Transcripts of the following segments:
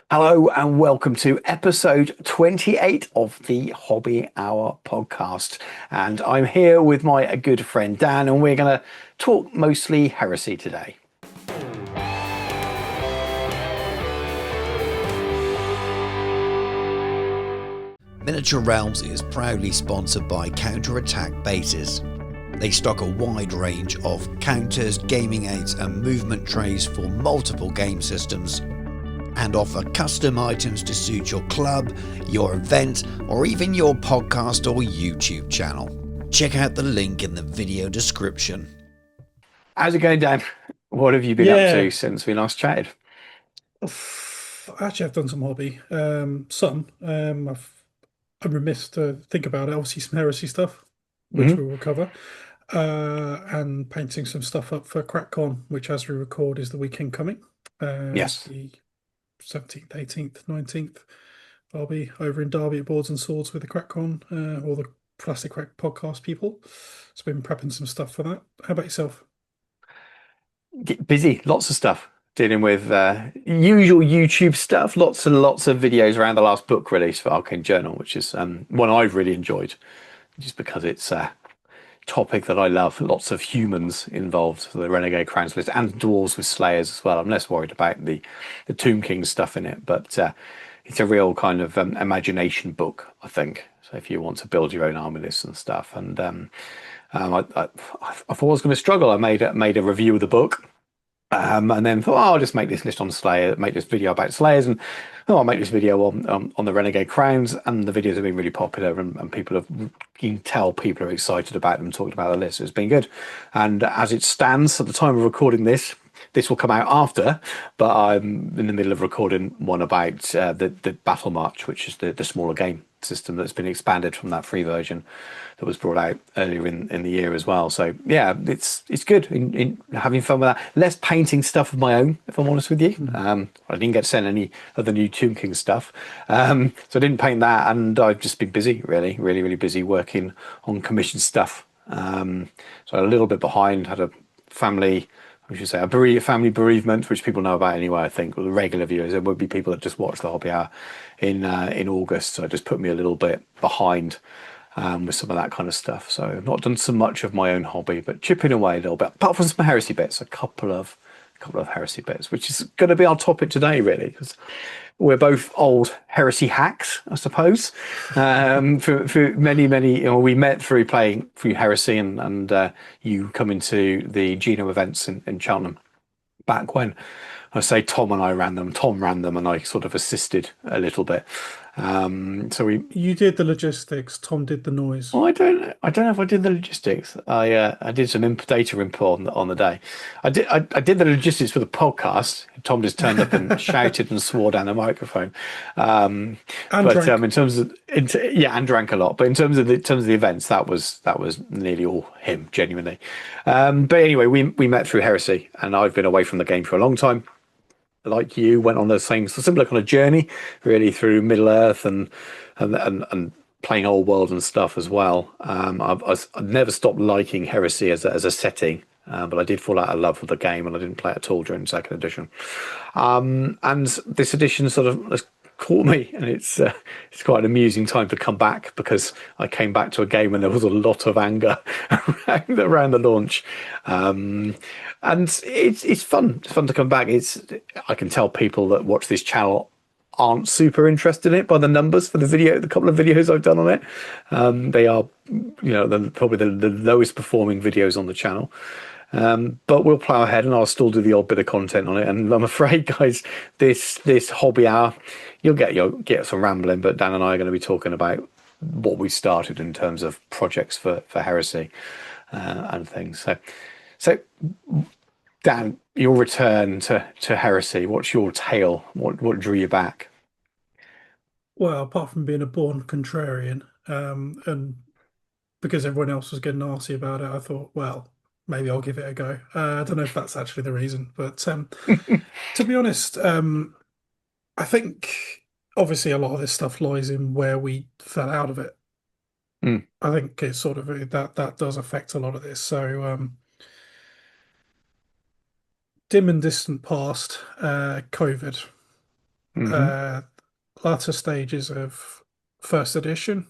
Hello and welcome to episode 28 of the Hobby Hour podcast. And I'm here with my good friend Dan, and we're going to talk mostly heresy today. Miniature Realms is proudly sponsored by Counter-Attack Bases. They stock a wide range of counters, gaming aids and movement trays for multiple game systems, and offer custom items to suit your club, your event, or even your podcast or YouTube channel. Check out the link in the video description. How's it going, Dan? What have you been up to since we last chatted? Actually, I've done some hobby. I'm remiss to think about it. Obviously, some heresy stuff, which we will cover, and painting some stuff up for CrackCon, which, as we record, is the weekend coming. Yes. The 17th, 18th, 19th. I'll be over in Derby at Boards and Swords with the CrackCon, or the Plastic Crack podcast people. So, been prepping some stuff for that. How about yourself? Get busy, lots of stuff. Dealing with usual YouTube stuff, lots and lots of videos around the last book release for Arcane Journal, which is one I've really enjoyed, just because it's a topic that I love. Lots of humans involved, so the Renegade Crowns list, and dwarves with Slayers as well. I'm less worried about the Tomb King stuff in it, but it's a real kind of imagination book, I think. So if you want to build your own army lists and stuff, and I thought I was going to struggle. I made a review of the book. And then thought, I'll just make this list on Slayer, make this video about Slayers, and I'll make this video on the Renegade Crowns. And the videos have been really popular, and people have, you can tell people are excited about them, talking about the list. So it's been good. And as it stands, at the time of recording this will come out after, but I'm in the middle of recording one about the Battle March, which is the smaller game system that's been expanded from that free version that was brought out earlier in the year as well. So yeah, it's good in having fun with that. Less painting stuff of my own, if I'm honest with you. I didn't get sent any of the new Tomb King stuff, so I didn't paint that, and I've just been busy, really busy working on commission stuff. So a little bit behind. Had a family, we should say, a family bereavement, which people know about anyway, I think, with the regular viewers. There would be people that just watch the Hobby Hour in August, so it just put me a little bit behind with some of that kind of stuff. So I've not done so much of my own hobby, but chipping away a little bit, apart from some heresy bits, a couple of heresy bits, which is going to be our topic today, really, because we're both old heresy hacks, I suppose. For many, we met through playing through heresy, and you coming to the Geno events in Cheltenham back when. I say Tom and I ran them. Tom ran them, and I sort of assisted a little bit. You did the logistics. Tom did the noise. Well, I don't know if I did the logistics. I did some data import on the day. I did the logistics for the podcast. Tom just turned up and shouted and swore down the microphone. And but drank. in terms of and drank a lot. But in terms of the events, that was nearly all him, genuinely. But anyway, we met through heresy, and I've been away from the game for a long time. Like you, went on the similar kind of journey, really, through Middle Earth and playing Old World and stuff as well. I've never stopped liking Heresy as a setting, but I did fall out of love with the game, and I didn't play it at all during the second edition. And this edition sort of has caught me, and it's quite an amusing time to come back, because I came back to a game and there was a lot of anger around the launch. And it's fun. It's fun to come back. I can tell people that watch this channel aren't super interested in it by the numbers for the couple of videos I've done on it. They are, probably the lowest performing videos on the channel. But we'll plow ahead, and I'll still do the odd bit of content on it. And I'm afraid, guys, this hobby hour, you'll get some rambling, but Dan and I are going to be talking about what we started in terms of projects for heresy and things. So, Dan, your return to heresy, what's your tale? What drew you back? Well, apart from being a born contrarian, and because everyone else was getting arsy about it, I thought, well, maybe I'll give it a go. I don't know if that's actually the reason, but to be honest, I think obviously a lot of this stuff lies in where we fell out of it. I think it's sort of that does affect a lot of this. So dim and distant past, COVID. Hmm. uh, latter stages of first edition.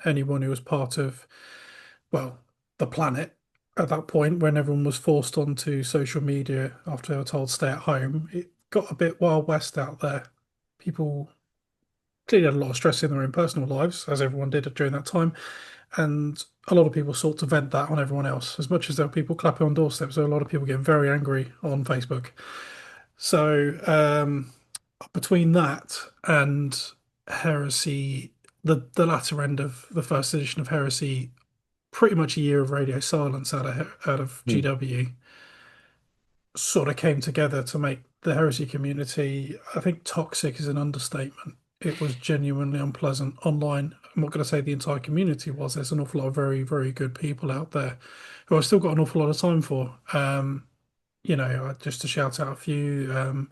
Anyone who was part of, well, the planet at that point, when everyone was forced onto social media after they were told stay at home, it got a bit Wild West out there. People clearly had a lot of stress in their own personal lives, as everyone did during that time, and a lot of people sought to vent that on everyone else. As much as there were people clapping on doorsteps, there were a lot of people getting very angry on Facebook. So between that and Heresy, the latter end of the first edition of Heresy, pretty much a year of radio silence out of GW, sort of came together to make the Heresy community. I think toxic is an understatement. It was genuinely unpleasant online. I'm not going to say the entire community was. There's an awful lot of very, very good people out there who I've still got an awful lot of time for. Just to shout out a few,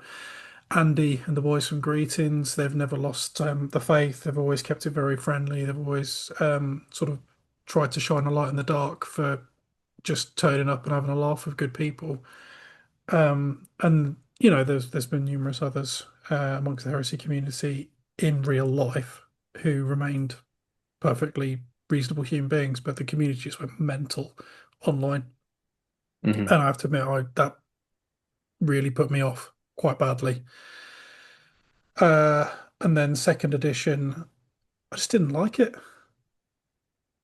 Andy and the boys from Greetings, they've never lost the faith. They've always kept it very friendly. They've always sort of tried to shine a light in the dark for just turning up and having a laugh with good people. And there's been numerous others amongst the heresy community in real life who remained perfectly reasonable human beings, but the community just went mental online. Hmm. And I have to admit, that really put me off quite badly. Uh, and then second edition, I just didn't like it.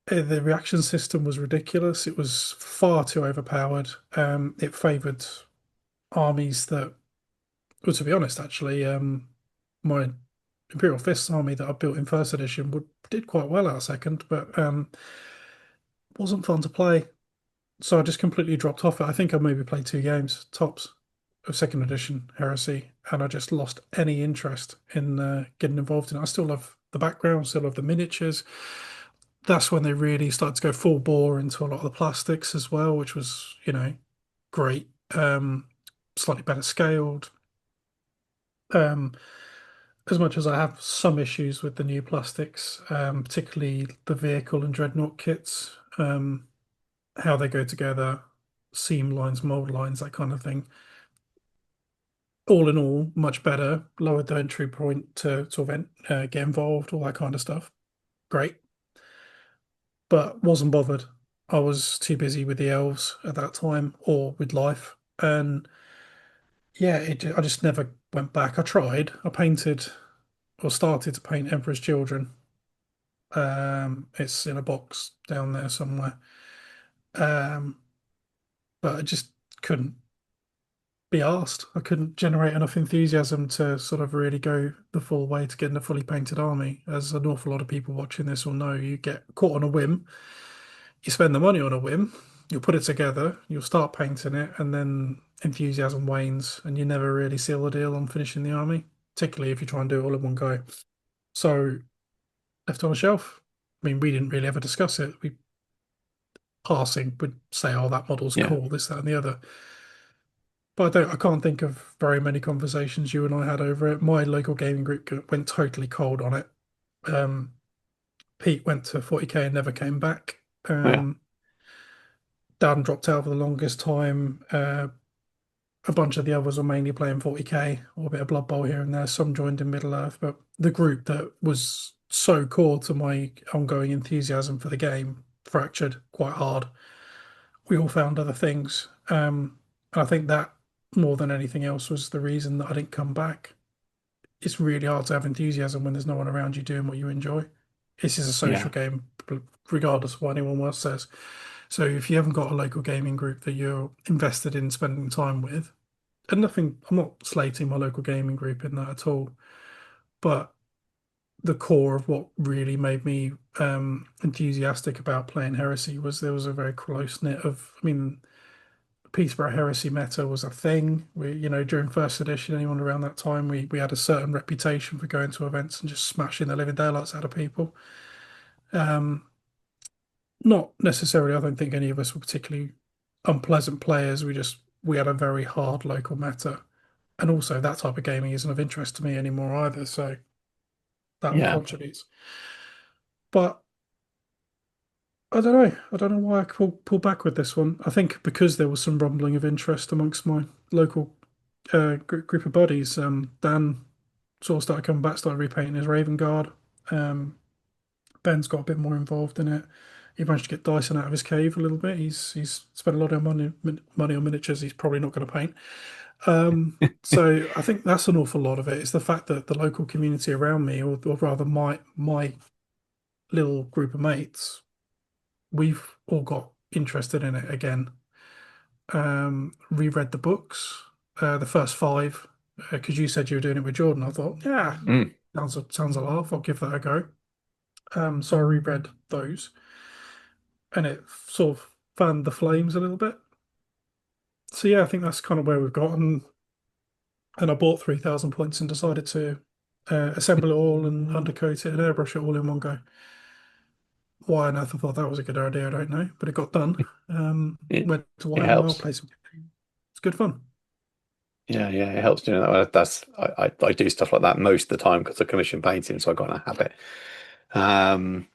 The reaction system was ridiculous. It was far too overpowered. It favoured armies that, well, to be honest, actually, my Imperial Fists army that I built in first edition did quite well out of second, but wasn't fun to play. So I just completely dropped off it. I think I maybe played 2 games tops of second edition Heresy, and I just lost any interest in getting involved in it. I still love the background, still love the miniatures. That's when they really started to go full bore into a lot of the plastics as well, which was, great. Slightly better scaled. Um, as much as I have some issues with the new plastics, particularly the vehicle and dreadnought kits, how they go together, seam lines, mold lines, that kind of thing. All in all, much better. Lowered the entry point to get involved, all that kind of stuff. Great, but wasn't bothered. I was too busy with the elves at that time or with life, and yeah, I just never went back. I tried. I painted or started to paint Emperor's Children. It's in a box down there somewhere. Um, but I just couldn't be asked. I couldn't generate enough enthusiasm to sort of really go the full way to getting a fully painted army. As an awful lot of people watching this will know, you get caught on a whim, you spend the money on a whim, you'll put it together, you'll start painting it, and then enthusiasm wanes, and you never really seal the deal on finishing the army, particularly if you try and do it all in one go. So left on a shelf. I mean, we didn't really ever discuss it. We passing would say, "Oh, that model's Yeah. cool," this, that, and the other. But I can't think of very many conversations you and I had over it. My local gaming group went totally cold on it. Um, Pete went to 40K and never came back. Oh, yeah. Dan dropped out for the longest time. A bunch of the others were mainly playing 40K or a bit of Blood Bowl here and there. Some joined in Middle Earth, but the group that was so core to my ongoing enthusiasm for the game fractured quite hard. We all found other things. And I think that more than anything else was the reason that I didn't come back. It's really hard to have enthusiasm when there's no one around you doing what you enjoy. This is a social Yeah. game, regardless of what anyone else says. So if you haven't got a local gaming group that you're invested in spending time with, and nothing, I'm not slating my local gaming group in that at all, but the core of what really made me enthusiastic about playing Heresy was there was a very close knit of, I mean, Peterborough Heresy meta was a thing. During first edition, anyone around that time, we had a certain reputation for going to events and just smashing the living daylights out of people. Um, Not necessarily, I don't think any of us were particularly unpleasant players. We had a very hard local meta. And also that type of gaming isn't of interest to me anymore either, so that all Yeah. contributes. But I don't know. I don't know why I pull back with this one. I think because there was some rumbling of interest amongst my local group of buddies. Dan sort of started coming back, started repainting his Raven Guard. Um, Ben's got a bit more involved in it. He managed to get Dyson out of his cave a little bit. He's spent a lot of money on miniatures. He's probably not going to paint. So I think that's an awful lot of it. It's the fact that the local community around me, or rather my little group of mates, we've all got interested in it again. Reread the books, the first five, because you said you were doing it with Jordan. I thought, yeah, Mm. sounds a laugh. I'll give that a go. So I reread those, and it sort of fanned the flames a little bit. So yeah, I think that's kind of where we've got, and I bought 3,000 points and decided to assemble it all and undercoat it and airbrush it all in one go. Why on earth I thought that was a good idea, I don't know, but it got done. It Went to it Warhammer, helps. played some. It's good fun. Yeah, yeah, it helps doing that. That's I do stuff like that most of the time because I commission painting, so I got in a habit. Um,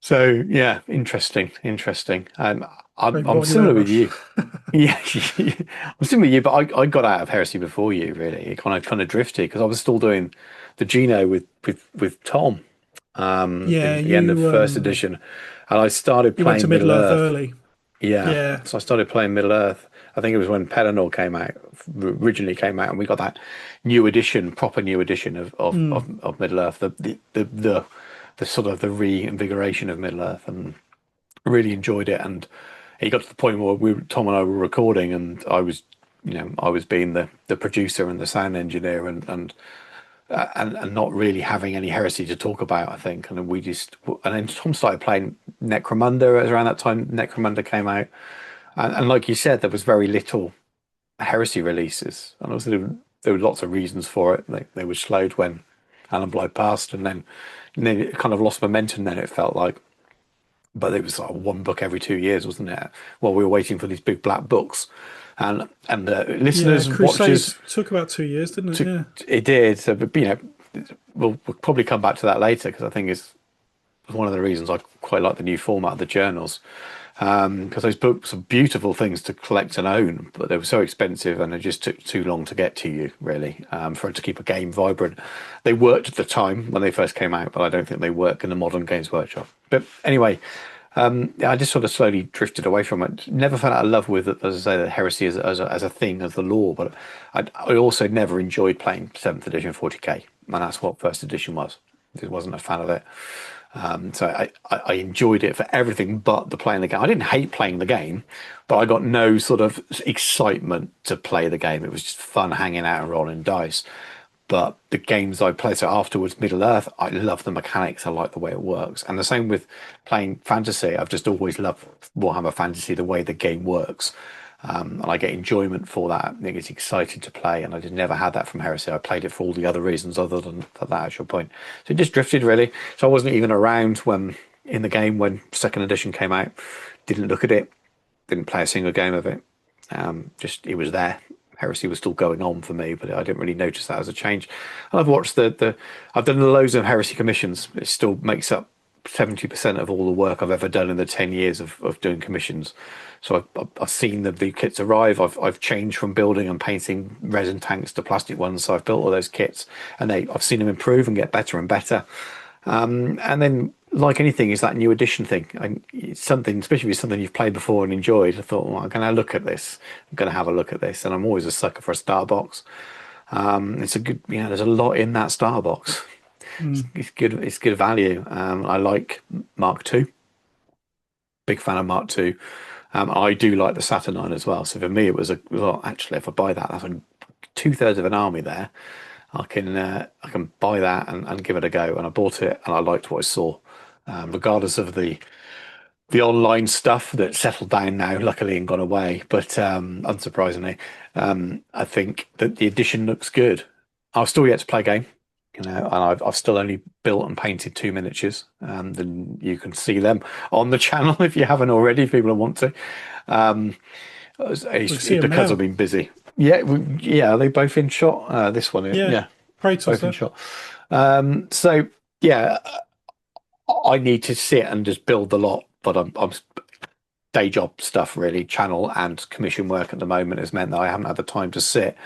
so yeah, interesting, interesting. So you've I'm got a new similar with airbrush. you. Yeah, I'm similar with you, but I got out of Heresy before you. Really, it kind of drifted because I was still doing the Geno with Tom Yeah, in the end of first edition, and I started you went to playing Middle Middle Earth Earth. early. Yeah, Yeah. so I started playing Middle Earth. I think it was when Pelennor came out, originally came out, and we got that new edition, proper new edition Mm. of Middle Earth, the sort of the reinvigoration of Middle Earth, and really enjoyed it. And it got to the point where Tom and I were recording, and I was being the producer and the sound engineer, and not really having any heresy to talk about, I think. And then and then Tom started playing Necromunda. It was around that time Necromunda came out, and like you said, there was very little heresy releases, and also there were lots of reasons for it. They were slowed when Alan Blythe passed, and then it kind of lost momentum. Then it felt like, but it was like one book every 2 years, wasn't it? While we were waiting for these big black books, and Yeah, listeners and Crusade watchers took about 2 years, didn't it? to Yeah. it did. So, but we'll probably come back to that later because I think it's one of the reasons I quite like the new format of the journals. Because those books are beautiful things to collect and own, but they were so expensive and it just took too long to get to you, really, for it to keep a game vibrant. They worked at the time when they first came out, but I don't think they work in the modern Games Workshop. But anyway, yeah, I just sort of slowly drifted away from it. Never fell out of love with it, as I say, the heresy as a thing, as the law. But I also never enjoyed playing 7th edition 40k, and that's what first edition was. I wasn't a fan of it. So I enjoyed it for everything but the playing the game. I didn't hate playing the game, but I got no sort of excitement to play the game. It was just fun hanging out and rolling dice. But the games I played, so afterwards, Middle Earth, I love the mechanics. I like the way it works. And the same with playing fantasy. I've just always loved Warhammer Fantasy, the way the game works. And I get enjoyment for that. I think it's exciting to play. And I just never had that from Heresy. I played it for all the other reasons other than for that actual point. So it just drifted, really. So I wasn't even around when in the game when second edition came out. Didn't look at it. Didn't play a single game of it. Just it was there. Heresy was still going on for me, but I didn't really notice that as a change. And I've watched I've done loads of Heresy commissions. It still makes up 70% of all the work I've ever done in the 10 years of doing commissions. So I've seen the big kits arrive. I've changed from building and painting resin tanks to plastic ones. So I've built all those kits, and I've seen them improve and get better and better. And then, like anything, is that new edition thing. It's something, especially if it's something you've played before and enjoyed. I thought, well, I'm going to look at this. I'm going to have a look at this. And I'm always a sucker for a star box. It's a good, there's a lot in that star box. Mm. It's good. It's good value. I like Mark II. Big fan of Mark II. I do like the Saturnine as well. So for me, it was well, actually, if I buy that, that's like two-thirds of an army there. I can buy that and give it a go. And I bought it and I liked what I saw, regardless of the online stuff that settled down now, luckily, and gone away. But unsurprisingly, I think that the edition looks good. I've still yet to play a game, and I've still only built and painted two miniatures, and you can see them on the channel if you haven't already. If people want to, um, We see him because I've now. been busy. Yeah, yeah, are they both in shot? This one, Yeah, yeah, Kratos both in there. shot. So yeah, I need to sit and just build the lot, but day job stuff, really, channel and commission work at the moment has meant that I haven't had the time to sit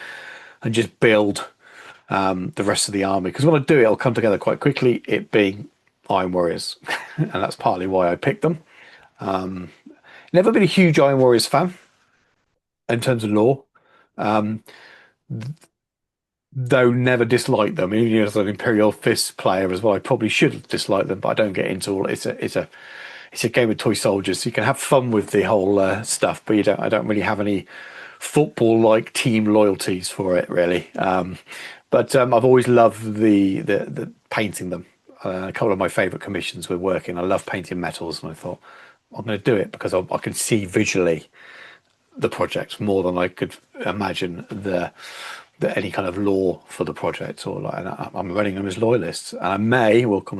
and just build the rest of the army. Because when I do it, it'll come together quite quickly, it being Iron Warriors. And that's partly why I picked them. Never been a huge Iron Warriors fan in terms of lore, though never disliked them. Even as an Imperial Fist player as well, I probably should have disliked them, but I don't get into all. It's a game of toy soldiers. So you can have fun with the whole stuff, but you don't. I don't really have any football-like team loyalties for it, really. But I've always loved the painting them. A couple of my favourite commissions were working. I love painting metals, and I thought I'm going to do it because I can see visually the project more than I could imagine the any kind of lore for the project. Or like, and I'm running them as loyalists, and I may look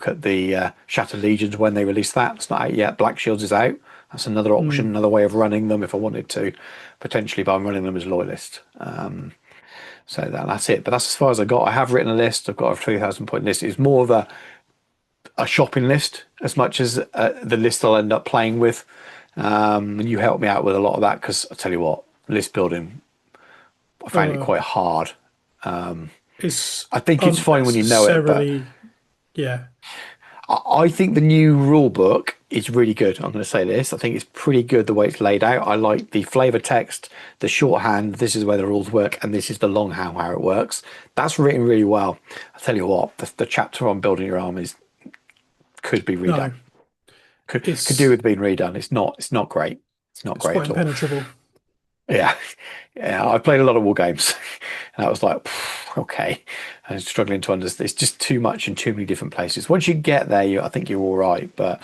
at the Shattered Legions when they release that. It's not out yet. Black Shields is out. That's another option, Mm. another way of running them if I wanted to, potentially, but I'm running them as loyalist. So that's it. But that's as far as I got. I have written a list. I've got a 3,000 point list. It's more of a shopping list as much as the list I'll end up playing with. And you help me out with a lot of that because I tell you what, list building, I find it Uh, quite hard. it's I think it's fine when you know it, but unnecessarily, yeah, I think the new rule book is really good. I'm going to say this. I think it's pretty good the way it's laid out. I like the flavor text, the shorthand. This is where the rules work, and this is the longhand how it works. That's written really well. I tell you what, the chapter on building your armies could be redone. no, Could do it's with being redone. It's not. It's not great. It's not it's great quite at all. impenetrable. Yeah, yeah. I played a lot of war games, and I was like, okay, I'm struggling to understand. It's just too much in too many different places. Once you get there, I think you're all right. But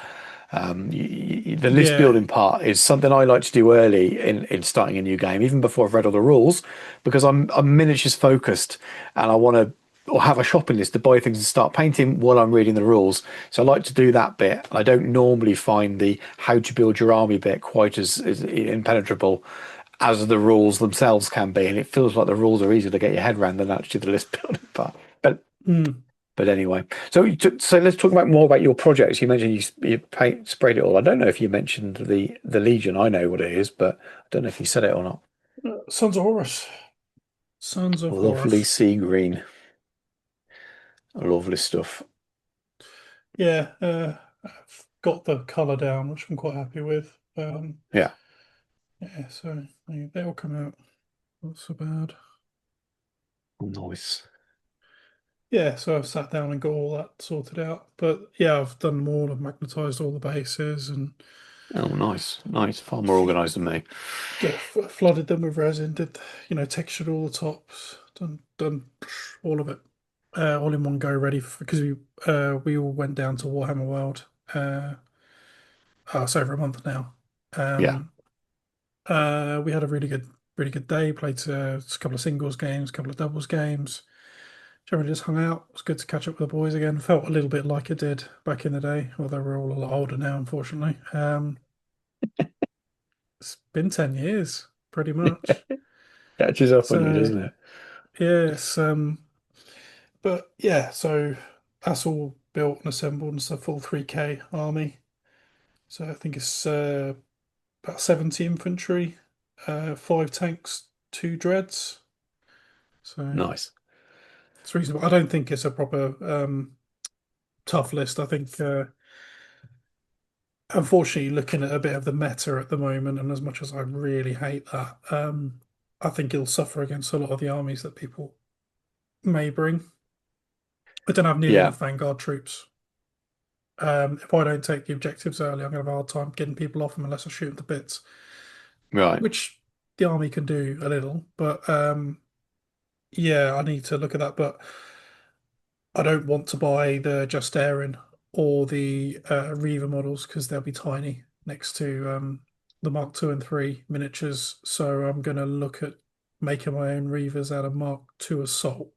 the list Yeah, building part is something I like to do early in starting a new game, even before I've read all the rules, because I'm miniatures focused, and I want to or have a shopping list to buy things and start painting while I'm reading the rules. So I like to do that bit. I don't normally find the how to build your army bit quite as impenetrable as the rules themselves can be, and it feels like the rules are easier to get your head around than actually the list building part. mm. But anyway, so let's talk about more about your projects. You mentioned you sprayed it all. I don't know if you mentioned the Legion. I know what it is, but I don't know if you said it or not. Sons of Horus, Sons of Lovely Horus. sea green, lovely stuff. Yeah, I've got the color down, which I'm quite happy with. Yeah, Yeah, so they all come out not so bad. nice. Yeah, so I've sat down and got all that sorted out. But yeah, I've done them all. I've magnetized all the bases and Oh, nice, nice. Far more fl organised than me. yeah, flooded them with resin. Did textured all the tops. Done all of it, all in one go, ready for because we all went down to Warhammer World. It's over a month now. Yeah, Um, we had a really good day. Played a couple of singles games, a couple of doubles games. Generally just hung out. It was good to catch up with the boys again. Felt a little bit like it did back in the day, although we're all a lot older now, unfortunately. It's been 10 years, pretty much. catches up on you, So, doesn't it? yes, but yeah, so that's all built and assembled. It's a full 3K army. So I think it's about 70 infantry, five tanks, two dreads. So Nice. it's reasonable. I don't think it's a proper tough list. I think unfortunately, looking at a bit of the meta at the moment, and as much as I really hate that, I think he'll suffer against a lot of the armies that people may bring. I don't have nearly Yeah, enough Vanguard troops. If I don't take the objectives early, I'm going to have a hard time getting people off them unless I shoot them to bits, right. which the army can do a little. But yeah, I need to look at that. But I don't want to buy the Justarin or the Reaver models because they'll be tiny next to the Mark II and III miniatures. So I'm going to look at making my own Reavers out of Mark II Assault.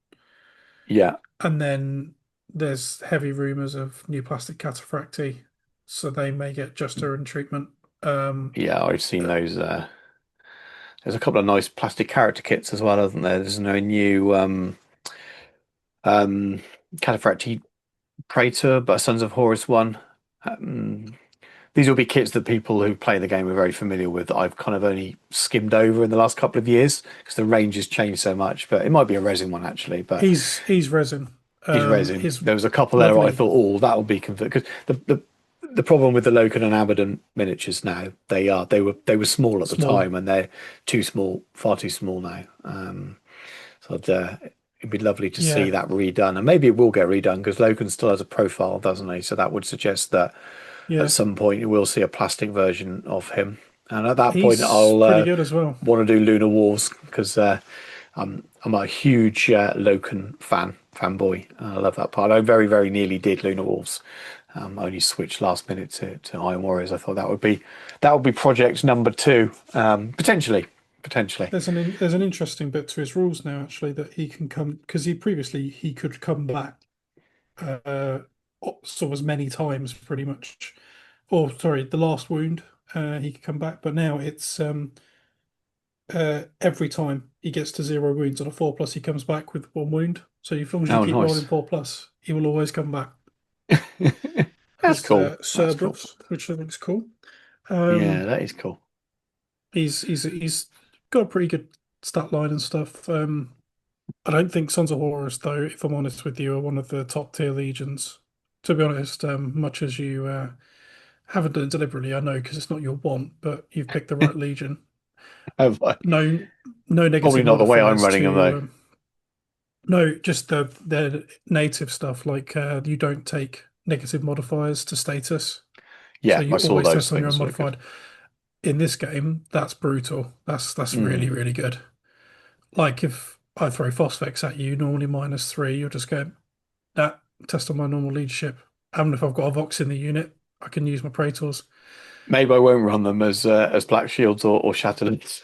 Yeah, And then there's heavy rumors of new plastic cataphracti, so they may get Justarin treatment. Um, yeah. I've seen but those. There's a couple of nice plastic character kits as well, isn't there? There's no new um Cataphractii Praetor, but Sons of Horus one. Um, these will be kits that people who play the game are very familiar with. That I've kind of only skimmed over in the last couple of years because the range has changed so much. But it might be a resin one actually. But He's resin. he's resin. His There was a couple there where I lovely. thought, oh, that'll be converted because the problem with the Loken and Abaddon miniatures now, they were small at the Smaller. time and they're too small, far too small now. So it'd be lovely to see Yeah, that redone, and maybe it will get redone because Logan still has a profile, doesn't he? So that would suggest that at yeah. some point you will see a plastic version of him, and at that point He's I'll pretty good as well. want to do Lunar Wars because I'm a huge Loken fanboy. I love that part. I very nearly did Lunar Wolves. Only switched last minute to Iron Warriors. I thought that would be project number two, potentially. There's an interesting bit to his rules now actually that he can come because he could come back uh sort of as many times pretty much. Or sorry, the last wound he could come back, but now it's every time he gets to 0 wounds on a 4+, he comes back with 1 wound. So as long as you Oh, keep nice. rolling 4+, he will always come back That's as cool. That's cool. Cerberus, which I think is cool. Yeah, Um, that is cool. he's got a pretty good stat line and stuff. I don't think Sons of Horus, though, if I'm honest with you, are one of the top tier legions. To be honest, much as you haven't done it deliberately, I know because it's not your want, but you've picked the right legion. Have I? No, no Probably negative not the way I'm modifiers running them though. to no, just the native stuff. Like you don't take negative modifiers to status, so Yeah, I you saw always those test on your things. So good. unmodified. In this game, that's brutal. That's Mm. really good. Like if I throw Phosphex at you, normally -3, you'll just go that test on my normal leadership. And if I've got a Vox in the unit, I can use my Praetors. Maybe I won't run them as Black Shields or Shatterlands.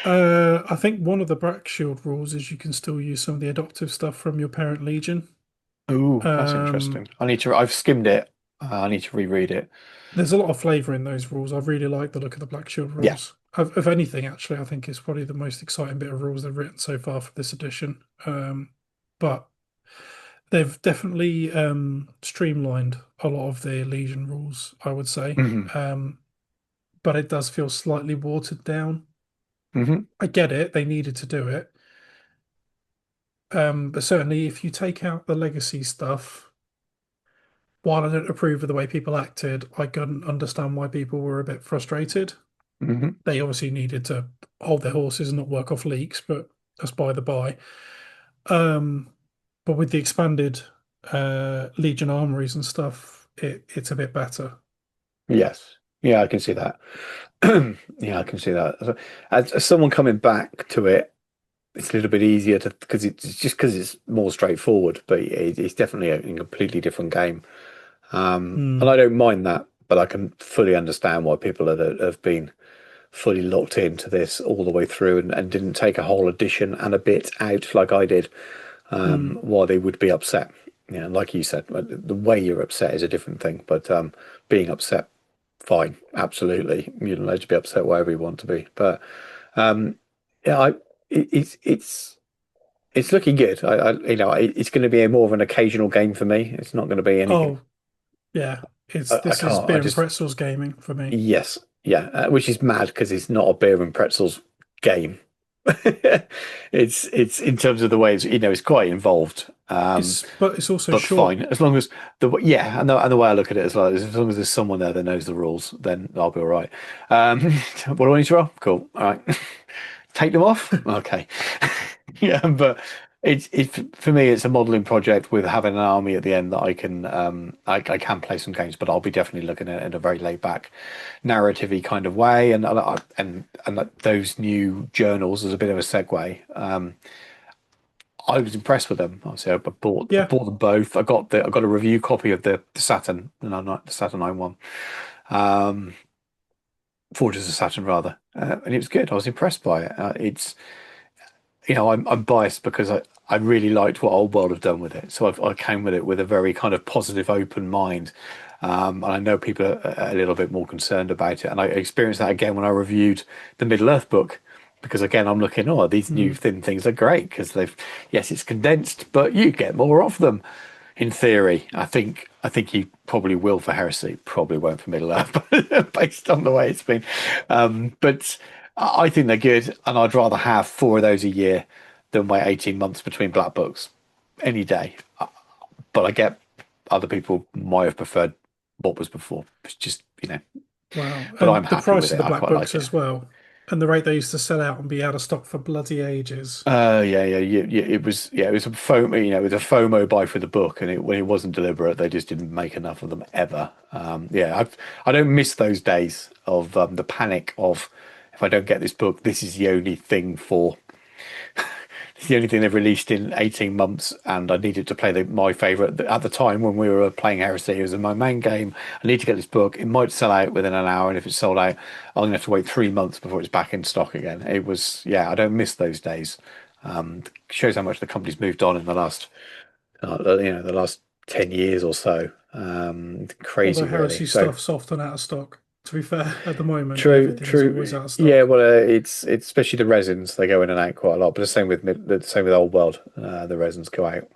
I think one of the Black Shield rules is you can still use some of the adoptive stuff from your parent legion. Ooh, that's Um, interesting. I've skimmed it. I need to reread it. there's a lot of flavour in those rules. I really like the look of the Black Shield Yeah. rules. If anything, actually, I think it's probably the most exciting bit of rules they've written so far for this edition. But they've definitely streamlined a lot of the Legion rules, I would say. Hmm. But it does feel slightly watered down. Hmm. I get it, they needed to do it. But certainly, if you take out the legacy stuff, while I don't approve of the way people acted, I can understand why people were a bit frustrated. Hmm. They obviously needed to hold their horses and not work off leaks, but that's by the by. Um, but with the expanded Legion armories and stuff, it's a bit better. Yes. Yeah, I can see that. Yeah, I can see that. As someone coming back to it, it's a little bit easier to because because it's more straightforward, but it's definitely a completely different game. And Hmm. I don't mind that, but I can fully understand why people have been fully locked into this all the way through and didn't take a whole edition and a bit out like I did, Hmm. why they would be upset. Yeah, like you said, the way you're upset is a different thing, but being upset, fine, absolutely. You're allowed to be upset wherever you want to be. But yeah, it's looking good. It's going to be more of an occasional game for me. It's not going to be anything. Oh, yeah. It's I this is can't. I beer and just pretzels gaming for me. yes, yeah, which is mad because it's not a beer and pretzels game. It's in terms of the way it's quite involved. But it's also But short. fine, as long as yeah, and the way I look at it as well is as long as there's someone there that knows the rules, then I'll be all right. What do I need to roll? Cool. All right. Take them off? Okay. Yeah, but it's for me it's a modeling project with having an army at the end that I can play some games, but I'll be definitely looking at it in a very laid back, narrative-y kind of way, and those new journals as a bit of a segue. I was impressed with them. Obviously, I Yeah. bought them both. I got a review copy of the Saturn, no, not the Saturn 9 um, Forges of Saturn rather, and it was good. I was impressed by it. It's I'm biased because I really liked what Old World have done with it, so I came with it with a very kind of positive, open mind. And I know people are a little bit more concerned about it, and I experienced that again when I reviewed the Middle Earth book because again I'm looking, oh, these new Hmm. thin things are great because yes, it's condensed, but you get more of them. In theory, I think he probably will for Heresy, probably won't for Middle Earth, based on the way it's been. But I think they're good, and I'd rather have four of those a year than wait 18 months between black books any day. But I get other people might have preferred what was before. It's just, Wow. but I'm And the happy with price of it. the I black quite like books it. as well, and the rate they used to sell out and be out of stock for bloody ages. It was a FOMO, it was a FOMO buy for the book, and when it wasn't deliberate, they just didn't make enough of them ever. I don't miss those days of the panic of if I don't get this book, this is the only thing for it's the only thing they've released in 18 months, and I needed to play my favorite at the time when we were playing Heresy. It was my main game. I need to get this book. It might sell out within an hour, and if it's sold out, I'm gonna have to wait 3 months before it's back in stock again. It was, yeah, I don't miss those days. Shows how much the company's moved on in the last 10 years or so. All the Crazy, really. heresy So stuff's often out of stock. To be fair, at the moment, true, everything's always true. out of Yeah, stock. well, it's especially the resins. They go in and out quite a lot. But the same with Old World. The resins go out.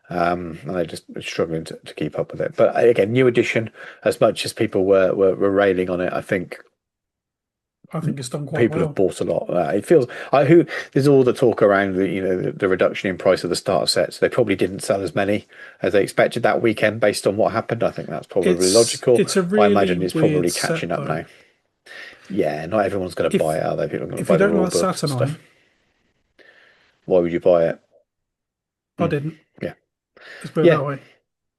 And they're just struggling to keep up with it. But again, new edition, as much as people were railing on it, I think I think it's done quite people have well. bought a lot. It feels there's all the talk around the reduction in price of the starter sets. They probably didn't sell as many as they expected that weekend based on what happened. I think that's probably logical. It's a I really imagine it's weird probably catching set up though. now. Yeah, not everyone's going to buy If it, are they? People are going to if you buy the don't rule like books and Saturnine, stuff. Why would you buy it? I Hmm. didn't. Yeah, Let's put it yeah, that way.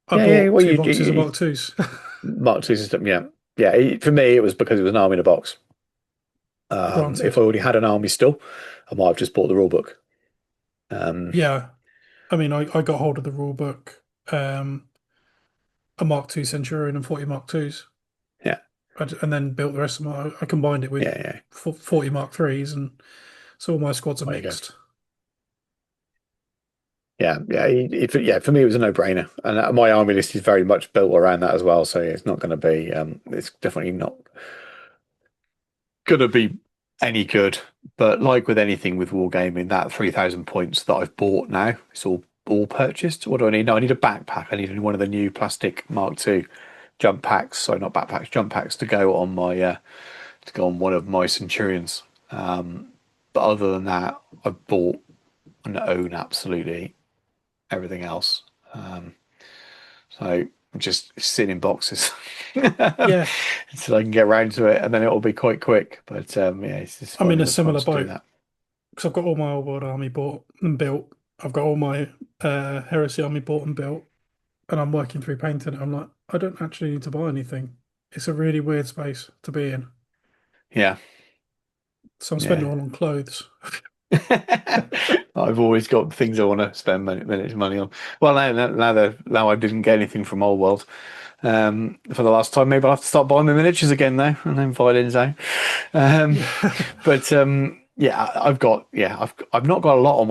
I yeah. bought Well, two boxes of you Mark Twos. Mark II system. Yeah, yeah. For me, it was because it was an army in a box. If Granted. I already had an army still, I might have just bought the rule book. Um, Yeah. I mean, I got hold of the rule book, a Mark Two Centurion and 40 Mark Twos, yeah, and then built the rest of my. I combined it with yeah, yeah. 40 Mark Threes, and so all my squads are There you go. mixed. Yeah, yeah, yeah. For me, it was a no-brainer, and my army list is very much built around that as well. So it's not going to be. It's definitely not going to be any good. But like with anything with wargaming, that 3,000 points that I've bought now, it's all purchased. What do I need? No, I need a backpack. I need one of the new plastic Mark II jump packs. Sorry, not backpacks, jump packs to go on my to go on one of my Centurions. But other than that, I've bought and own absolutely everything else. So I'm just sitting in boxes Yeah, until I can get around to it, and then it'll be quite quick. But yeah, it's just I'm in finding a the time similar to do boat that. because I've got all my old world army bought and built. I've got all my heresy army bought and built, and I'm working through painting it. I'm like, I don't actually need to buy anything. It's a really weird space to be in. Yeah, So I'm spending yeah. it all on clothes. I've always got things I want to spend money on. Well, now I didn't get anything from Old World for the last time. Maybe I'll have to start buying my miniatures again now, and then violins out. Um, Yeah. but yeah, I've not got a lot on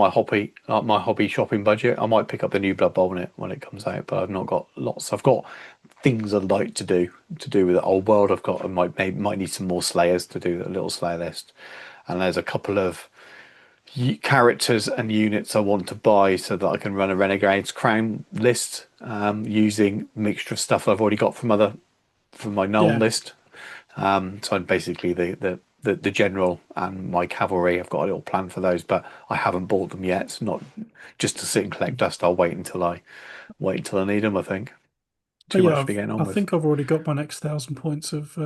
my hobby shopping budget. I might pick up the new Blood Bowl when it comes out, but I've not got lots. I've got things I'd like to do with the Old World. I might need some more Slayers to do a little Slayer list, and there's a couple of characters and units I want to buy so that I can run a Renegade's Crown list using a mixture of stuff I've already got from my Nuln Yeah. list. So I'm basically the general and my cavalry. I've got a little plan for those, but I haven't bought them yet. It's not just to sit and collect dust. I'll wait until I need them. I think Oh too yeah, much to be getting I Oh, on with. think I've already got my next 1,000 points of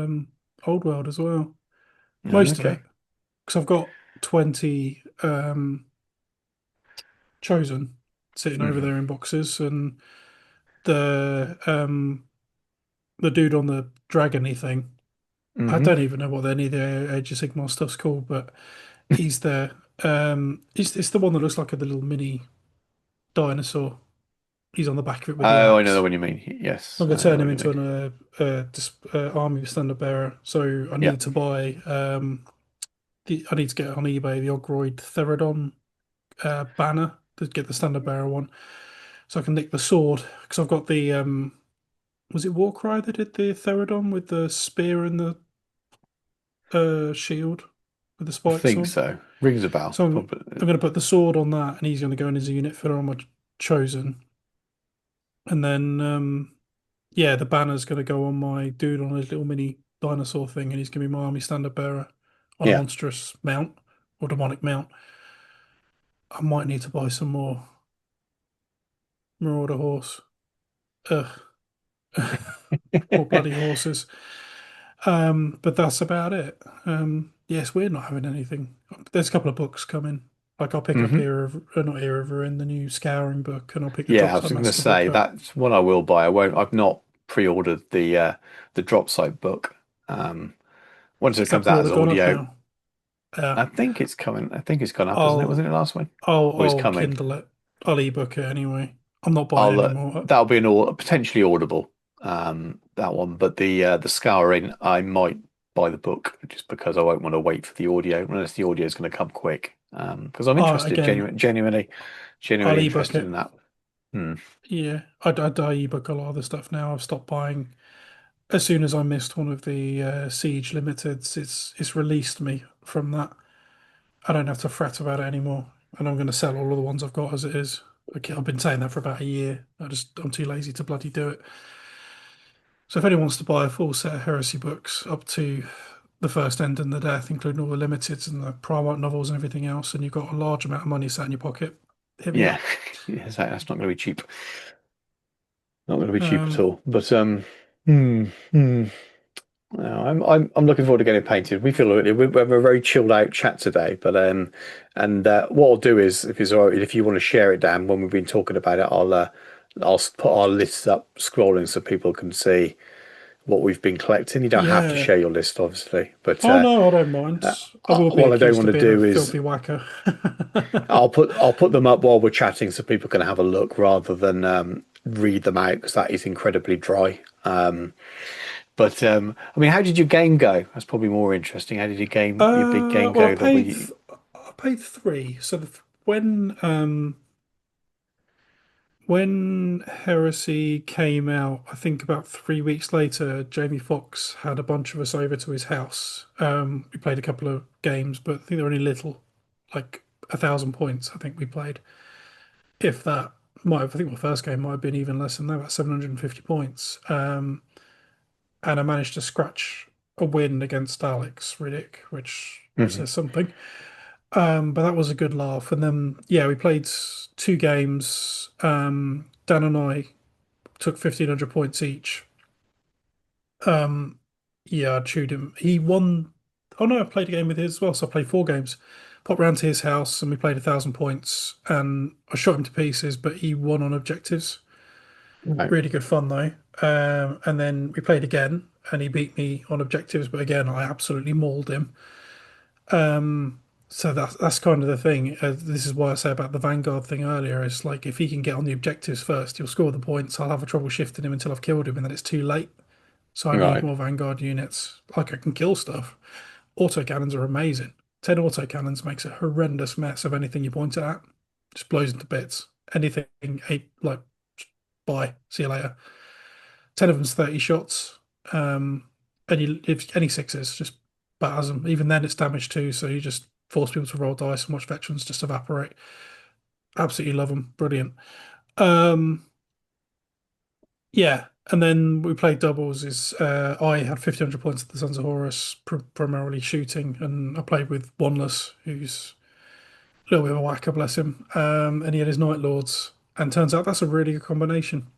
Old World as well. Most of Okay. it. Because I've got 20 chosen sitting over Hmm. there in boxes, and the the dude on the dragony thing. I Hmm. don't even know what any of the Age of Sigmar stuff's called, but he's there. It's the one that looks like a little mini dinosaur. He's on the back of it with the Oh, I know the axe. one you mean. Yes, I'm going I to know turn the him one you into mean. an army standard bearer. So I Yeah. need to buy I need to get on eBay the Ogroid Therodon banner to get the standard bearer one, so I can nick the sword because I've got the was it Warcry that did the Therodon with the spear and the shield with the I spikes think on. so. Rings a bell. So I'm Probably. going to put the sword on that, and he's going to go in as a unit filler on my chosen. And then yeah, the banner's going to go on my dude on his little mini dinosaur thing, and he's going to be my army standard bearer on a Yeah. monstrous mount or demonic mount. I might need to buy some more Marauder horse. Ugh, poor bloody horses. But that's about it. Yes, we're not having anything. There's a couple of books coming. Like I'll pick up Hmm. Era of, not Era of Ruin, the new Scouring book, and I'll pick the Yeah, I Drop was Side going to Massacre say book up. that's one I will buy. I won't. I've not pre-ordered the drop site book. Once it Is that comes out as pre-order gone up audio, now? Yeah. I think it's coming. I think it's gone up, isn't it? I'll Wasn't it last week? Or it's I'll coming? Kindle it. I'll ebook it anyway. I'm not buying I'll any more. that'll be an potentially audible that one, but the scouring I might buy the book just because I won't want to wait for the audio unless the audio is going to come quick. Because I'm interested, Again, I'll genuinely ebook interested in it. that. Hmm. Yeah, I ebook a lot of the stuff now. I've stopped buying as soon as I missed one of the Siege Limiteds. It's released me from that. I don't have to fret about it anymore, and I'm going to sell all of the ones I've got as it is. Okay, I've been saying that for about a year. I'm too lazy to bloody do it. So if anyone wants to buy a full set of heresy books up to the first end and the death, including all the limiteds and the Primarch novels and everything else, and you've got a large amount of money sat in your pocket, hit me Yeah, up. yeah, that's not going to be cheap. Not going to be cheap at Um, all. But hmm, hmm. No, I'm looking forward to getting painted. We have a very chilled out chat today, but and what I'll do is if it's all right, if you want to share it, Dan, when we've been talking about it, I'll put our lists up scrolling so people can see what we've been collecting. You don't have to yeah. share your list, obviously, but Oh no, I don't mind. I will be what I don't accused want of to being a do is filthy whacker. I'll put them up while we're chatting so people can have a look rather than read them out because that is incredibly dry. But I mean, how did your game go? That's probably more interesting. How did your big game Well, go that we? I paid three. So when Heresy came out, I think about 3 weeks later, Jamie Foxx had a bunch of us over to his house. We played a couple of games, but I think they were only little, like 1,000 points. I think we played. If that might have, I think my first game might have been even less than that, about 750 points. And I managed to scratch a win against Alex Riddick, which Mhm. says something. But that was a good laugh. And then, yeah, we played two games. Dan and I took 1,500 points each. Um, yeah, I chewed him. He won. Oh no, I played a game with his as well. So I played four games. Popped round to his house and we played 1,000 points. And I shot him to pieces, but he won on objectives. Right. Really good fun though. And then we played again, and he beat me on objectives, but again, I absolutely mauled him. So that's kind of the thing. This is why I say about the Vanguard thing earlier. It's like if he can get on the objectives first, he'll score the points. I'll have a trouble shifting him until I've killed him, and then it's too late. So I need Right. more Vanguard units. Like I can kill stuff. Autocannons are amazing. 10 autocannons makes a horrendous mess of anything you point it at. Just blows into bits. Anything eight like bye. See you later. 10 of them's 30 shots. And if any sixes, just batters them. Even then, it's damage too. So you just force people to roll dice and watch veterans just evaporate. Absolutely love them. Brilliant. Um, yeah. And then we played doubles. Is I had 1,500 points at the Sons of Horus, primarily shooting, and I played with Wanless, who's a little bit of a whacker, bless him. And he had his Night Lords, and turns out that's a really good combination.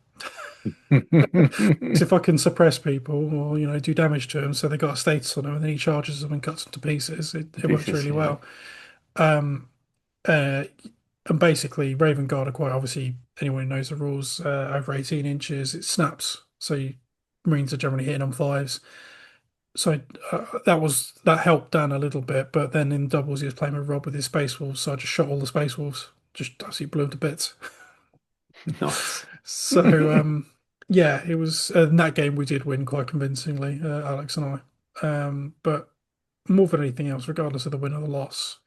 Because if I can suppress people or do damage to them, so they got a status on them, and then he charges them and cuts them to pieces, it works Pieces, really yeah. well. Um, uh, and basically, Raven Guard are quite obviously anyone who knows the rules. Over 18 inches, it snaps, so Marines are generally hitting on fives. So that helped Dan a little bit, but then in doubles he was playing with Rob with his Space Wolves, so I just shot all the Space Wolves, just absolutely blew them to bits. Nice. So yeah, it was in that game we did win quite convincingly, Alex and I. But more than anything else, regardless of the win or the loss,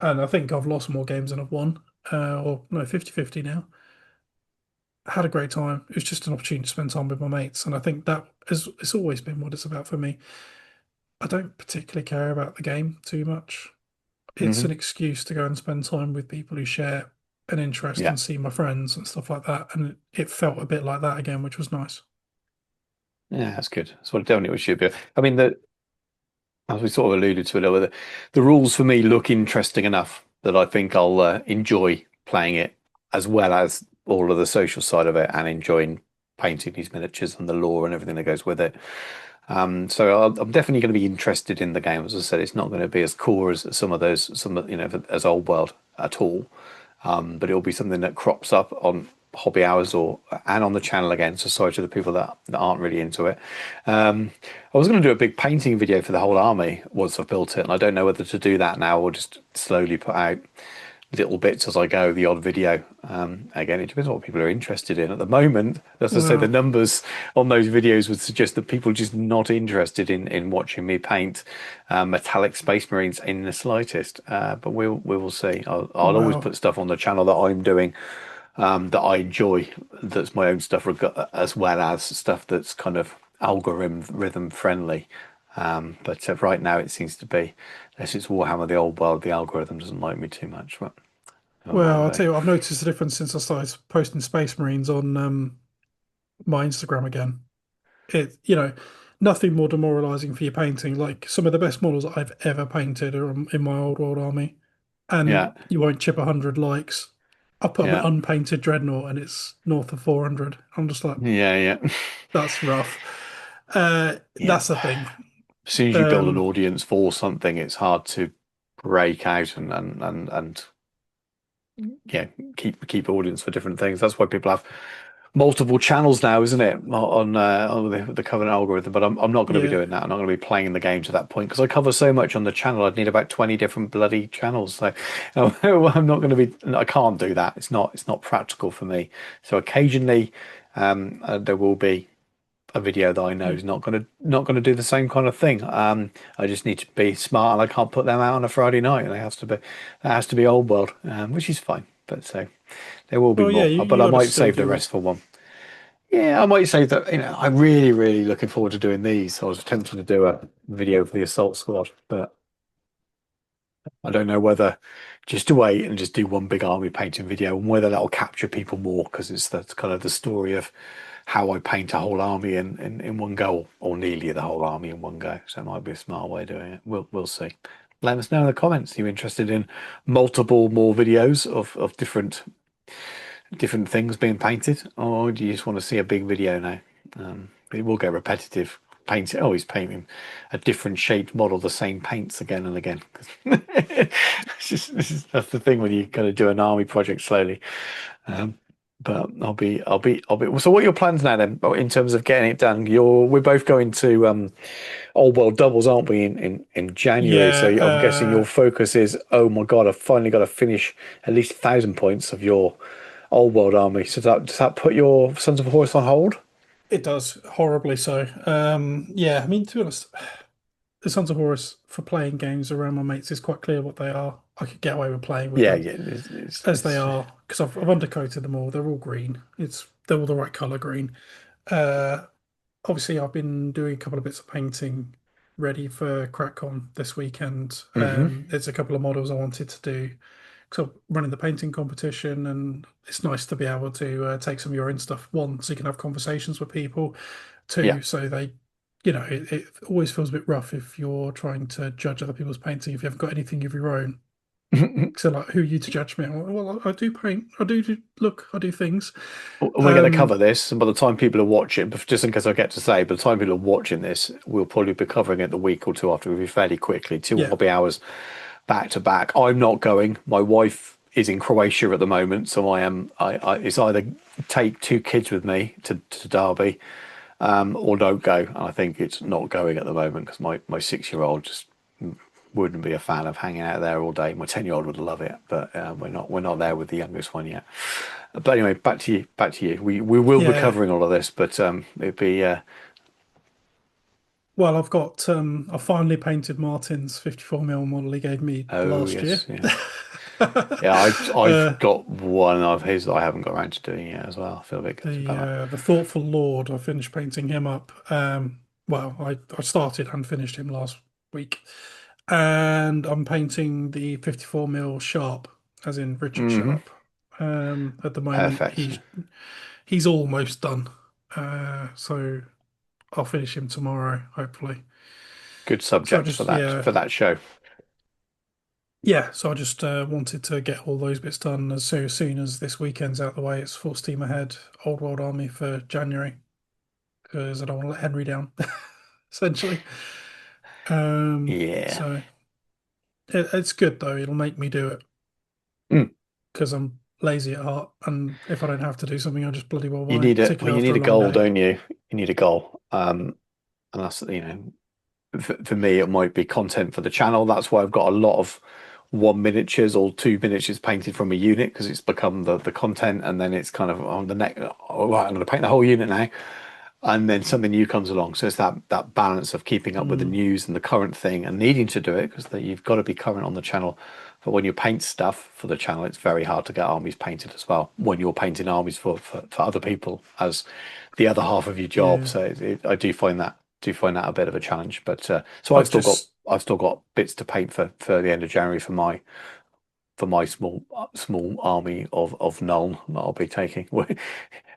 and I think I've lost more games than I've won, or no, 50-50 now. I had a great time. It was just an opportunity to spend time with my mates, and I think that is it's always been what it's about for me. I don't particularly care about the game too much. It's an Hmm. excuse to go and spend time with people who share. an interest Yeah. and see my friends and stuff like that. And it felt a bit like that again, which was nice. Yeah, that's good. That's what definitely we should be. I mean, as we sort of alluded to a little bit, the rules for me look interesting enough that I think I'll enjoy playing it, as well as all of the social side of it, and enjoying painting these miniatures and the lore and everything that goes with it. So I'm definitely going to be interested in the game. As I said, it's not going to be as core as some of those, as Old World at all. But it'll be something that crops up on hobby hours or and on the channel again. So sorry to the people that aren't really into it. I was going to do a big painting video for the whole army once I've built it, and I don't know whether to do that now or just slowly put out little bits as I go, the odd video. Again, it depends on what people are interested in. At the moment, as I say, the Well, numbers on those videos would suggest that people are just not interested in watching me paint metallic Space Marines in the slightest. But we will see. I'll always well, put stuff on the channel that I'm doing that I enjoy, that's my own stuff, as well as stuff that's kind of algorithm friendly. But right now it seems to be, unless it's Warhammer the Old World, the algorithm doesn't like me too much. But it well, might I'll be. tell you what, I've noticed the difference since I started posting Space Marines on my Instagram again. Nothing more demoralizing for your painting. Like some of the best models I've ever painted are in my old world army, Yeah, and you won't chip 100 likes. I put up an yeah, unpainted dreadnought and it's north of 400. I'm just like, yeah, yeah, that's rough. yeah. That's the thing. As soon as you build an Um, audience for something, it's hard to break out and yeah, keep audience for different things. That's why people have multiple channels now, isn't it? On the Covenant algorithm. But I'm not going to be yeah. doing that. I'm not going to be playing the game to that point because I cover so much on the channel. I'd need about 20 different bloody channels. So I'm not going to be. I can't do that. It's not practical for me. So occasionally, there will be a video that I know is not going to do the same kind of thing. I just need to be smart, and I can't put them out on a Friday night. It has to be old world, which is fine. But so there will be Well, yeah, more. But you I got to might still save the do it. rest for one. Yeah, I might say that, I'm really, really looking forward to doing these. I was tempted to do a video for the Assault Squad, but I don't know whether just to wait and just do one big army painting video and whether that'll capture people more because that's kind of the story of how I paint a whole army in one go or nearly the whole army in one go. So it might be a smart way of doing it. We'll see. Let us know in the comments. Are you interested in multiple more videos of different things being painted, or do you just want to see a big video now? It will get repetitive. Painting, always painting a different shaped model, the same paints again and again. That's the thing when you kind of do an army project slowly. Um, but I'll be. So, what are your plans now then, in terms of getting it done? We're both going to Old World doubles, aren't we, in January? So Yeah, I'm guessing your focus is, oh my God, I've finally got to finish at least 1,000 points of your Old World army. So does that put your Sons of Horus on hold? it does horribly so. Yeah, I mean, to be honest, the Sons of Horus for playing games around my mates is quite clear what they are. I could get away with playing with Yeah, them yeah. It's, as they it's, are because I've undercoated them all. They're all green. They're all the right color green. Uh, Obviously, I've been doing a couple of bits of painting ready for CrackCon this weekend. hmm There's a couple of models I wanted to do. So I'm running the painting competition, and it's nice to be able to take some of your own stuff. One, so you can have conversations with people. Yeah. Two, so it always feels a bit rough if you're trying to judge other people's painting if you haven't got anything of your own. So like, who are you to judge me? Well, I do paint. Look. I do things. We're going to Um, cover this, and by the time people are watching, but just in case I get to say, by the time people are watching this, we'll probably be covering it the week or two after. We'll be fairly quickly, two yeah, hobby hours back to back. I'm not going. My wife is in Croatia at the moment, so I am. It's either take two kids with me to Derby, or don't go. And I think it's not going at the moment because my 6-year-old just wouldn't be a fan of hanging out there all day. My 10-year-old would love it, but we're not there with the youngest one yet. But anyway, back to you. Back to you. We will be yeah. covering all of this, but it'd be Well, I finally painted Martin's 54 mil model he gave me oh last year. yes, yeah, yeah. I've Uh, got one of his that I haven't got around to doing yet as well. I feel a bit guilty the about uh, the Thoughtful Lord, I finished painting him up. Well, I started and finished him last week. And I'm painting the 54 mil Sharp, as in that. Richard Sharp. At the moment, Perfect. he's almost done. So I'll finish him tomorrow, hopefully. Good So I subject just for that show. yeah. So I just wanted to get all those bits done as soon as this weekend's out the way. It's full steam ahead. Old World Army for January because I don't want to let Henry down, essentially. Yeah. So it's good though. It'll make me do it Mm. because I'm lazy at heart, and if I don't have to do something, I just bloody well You won't, need a well, particularly you after need a a long goal, day. don't you? You need a goal. And that's for me, it might be content for the channel. That's why I've got a lot of 1 miniatures or 2 miniatures painted from a unit because it's become the content, and then it's kind of on the neck. Oh, right, I'm going to paint the whole unit now, and then something new comes along. So it's that balance of keeping up with the Mm, news and the current thing and needing to do it because you've got to be current on the channel. But when you paint stuff for the channel, it's very hard to get armies painted as well when you're painting armies for other people as the other half of your job. yeah, So I do find that a bit of a challenge. But so I've just I've still got bits to paint for the end of January for my small army of Null that I'll be taking. We're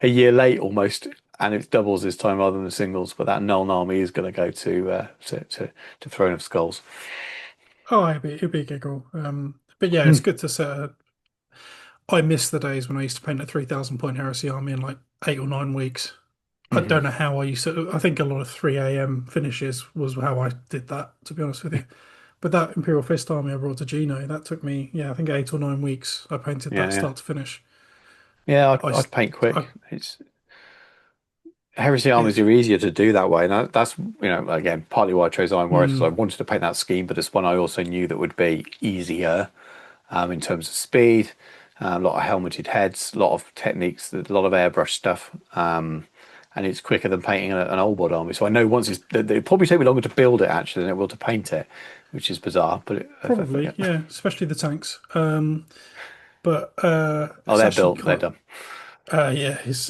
a year late almost, and it's doubles this time rather than singles. But that Null army is going to go to Throne of Skulls. oh, it'd be a giggle. But yeah, it's Mm. good to set. I miss the days when I used to paint a 3,000 point heresy army in like 8 or 9 weeks. I Hmm. don't know how I used to. I think a lot of 3 a.m. finishes was how I did that, to be honest with you. But that Imperial Fist army I brought to Gino, that took me, yeah, I think 8 or 9 weeks. I painted Yeah, that yeah, start to finish. yeah. I, I'd s- paint I, quick. It's Heresy armies it's, are easier to do that way, and that's again partly why I chose Iron Warriors because I mm, wanted to paint that scheme, but it's one I also knew that would be easier in terms of speed, a lot of helmeted heads, a lot of techniques, a lot of airbrush stuff, and it's quicker than painting an old world army. So I know once it'll probably take me longer to build it actually than it will to paint it, which is bizarre. But probably, yeah, especially the tanks. But oh, it's they're actually built, they're quite, done. yeah, it's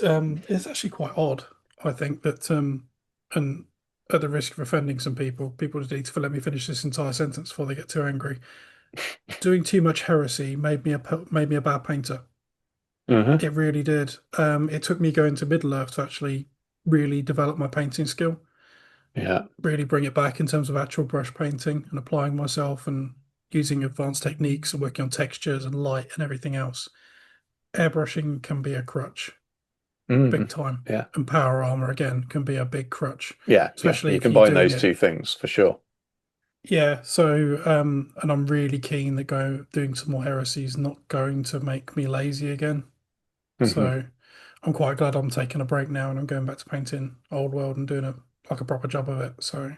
actually quite odd, I think, that, and at the risk of offending some people, people just need to let me finish this entire sentence before they get too angry. Doing too much heresy made me a bad painter. Uh-huh. It really did. It took me going to Middle Earth to actually really develop my painting skill, Yeah. really bring it back in terms of actual brush painting and applying myself and using advanced techniques and working on textures and light and everything else. Airbrushing can be a crutch, big Hmm. time. Yeah. And power armor again can be a big crutch, Yeah. Yeah. especially You if you're combine doing those it. two things for sure. Yeah, so and I'm really keen that doing some more heresies not going to make me lazy again. Hmm. So I'm quite glad I'm taking a break now and I'm going back to painting old world and doing a proper job of it. So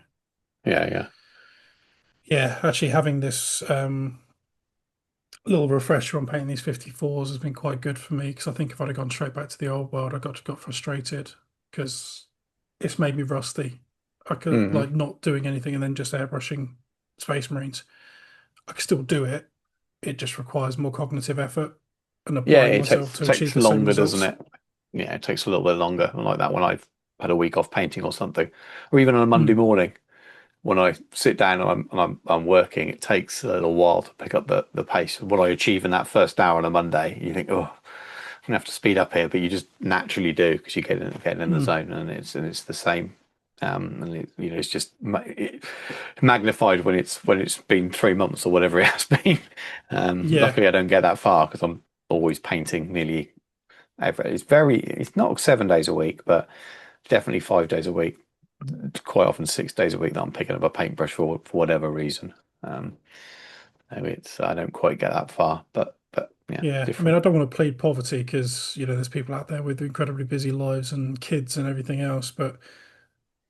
Yeah. Yeah. yeah, actually having this little refresher on painting these 54s has been quite good for me because I think if I'd have gone straight back to the old world, I got frustrated because it's made me rusty. I could Hmm. like not doing anything and then just airbrushing Space Marines. I can still do it. It just requires more cognitive effort and Yeah, applying myself to achieve takes the same longer, doesn't results. it? Yeah, it takes a little bit longer. Like that when I've had a week off painting or something, or even on a Monday Mm, morning when I sit down and I'm working, it takes a little while to pick up the pace. What I achieve in that first hour on a Monday, you think, oh, I'm gonna have to speed up here, but you just naturally do because you getting in the mm. zone, and it's the same. And it's just magnified when it's been 3 months or whatever it has been. Yeah, Luckily, I don't get that far because I'm always painting nearly every. It's not 7 days a week, but definitely 5 days a week. Quite often 6 days a week that I'm picking up a paintbrush for whatever reason. Um, Maybe I don't quite get that far, but yeah, yeah. I mean, different. I don't want to plead poverty because, there's people out there with incredibly busy lives and kids and everything else, but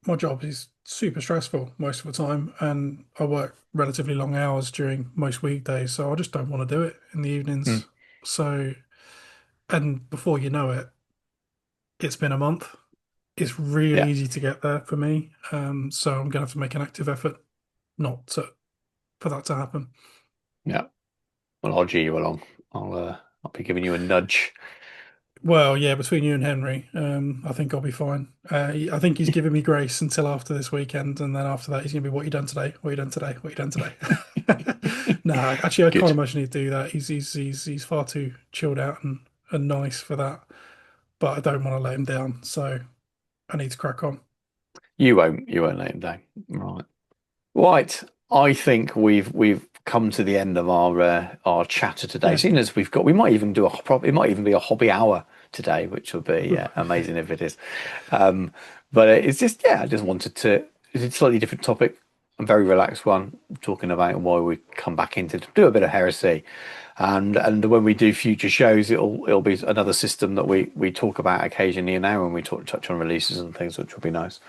my job is super stressful most of the time, and I work relatively long hours during most weekdays, so I just don't want to do it in the Mm. evenings. So, and before you know it, it's been a month. It's really Yeah, easy to get there for me. So I'm gonna have to make an active effort not to for that to happen. yeah. Well, I'll G you along. I'll be giving you a nudge. Well, yeah, between you and Henry, I think I'll be fine. I think he's giving me grace until after this weekend, and then after that, he's gonna be, "What you done today? What you done today? What you done today?" No, actually, I can't Good. imagine he'd do that. He's far too chilled out and and nice for that, but I don't want to let him down, so I need to crack on. You won't let him down. Right. Right. I think we've come to the end of our chatter today. Yeah. Seeing as we might even do it might even be a hobby hour today, which would be amazing if it is. Um, but it's just I just wanted to. It's a slightly different topic, a very relaxed one, talking about why we come back into to do a bit of heresy, and when we do future shows, it'll be another system that we talk about occasionally now when we touch on releases and things, which will be nice.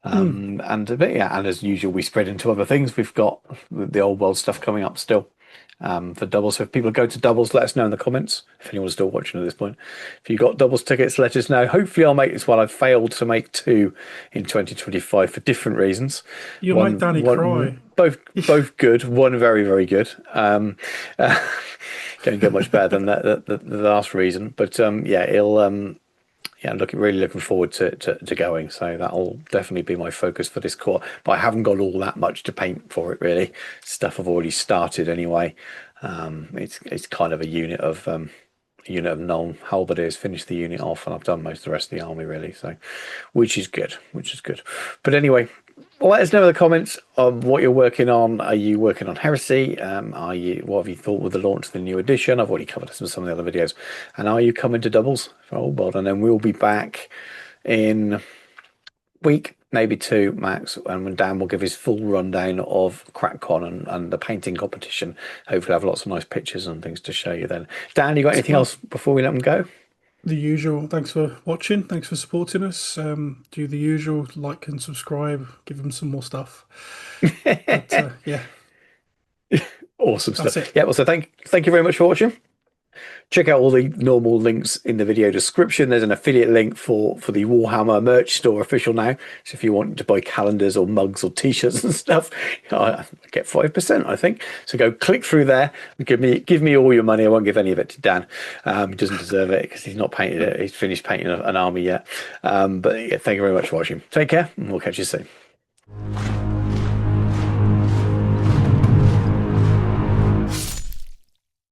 Mm. And a bit, and as usual, we spread into other things. We've got the old world stuff coming up still for doubles. So if people go to doubles, let us know in the comments. If anyone's still watching at this point, if you got doubles tickets, let us know. Hopefully, I'll make this one. I've failed to make two in 2025 for different reasons. You'll make Danny cry. Both good. One very good. Don't get much better than that. The last reason, but I'm really looking forward to going. So that'll definitely be my focus for this core. But I haven't got all that much to paint for it really. Stuff I've already started anyway. It's kind of a unit of null halberdiers. Finished the unit off, and I've done most of the rest of the army really. So, which is good. But anyway. Let us know in the comments on what you're working on. Are you working on Heresy? What have you thought with the launch of the new edition? I've already covered this in some of the other videos. And are you coming to doubles for Old World? And then we'll be back in week, maybe two max, and when Dan will give his full rundown of CrackCon and the painting competition. Hopefully, I have lots of nice pictures and things to show you then. Dan, you got anything else before we let them go? The usual. Thanks for watching. Thanks for supporting us. Do the usual, like and subscribe. Give them some more stuff. But yeah, Awesome that's stuff. it. Yeah, well, so thank you very much for watching. Check out all the normal links in the video description. There's an affiliate link for the Warhammer merch store official now. So if you want to buy calendars or mugs or t-shirts and stuff, I get 5%, I think. So go click through there and give me all your money. I won't give any of it to Dan. He doesn't deserve it because he's not painted it. He's finished painting an army yet. But yeah, thank you very much for watching. Take care, and we'll catch you soon.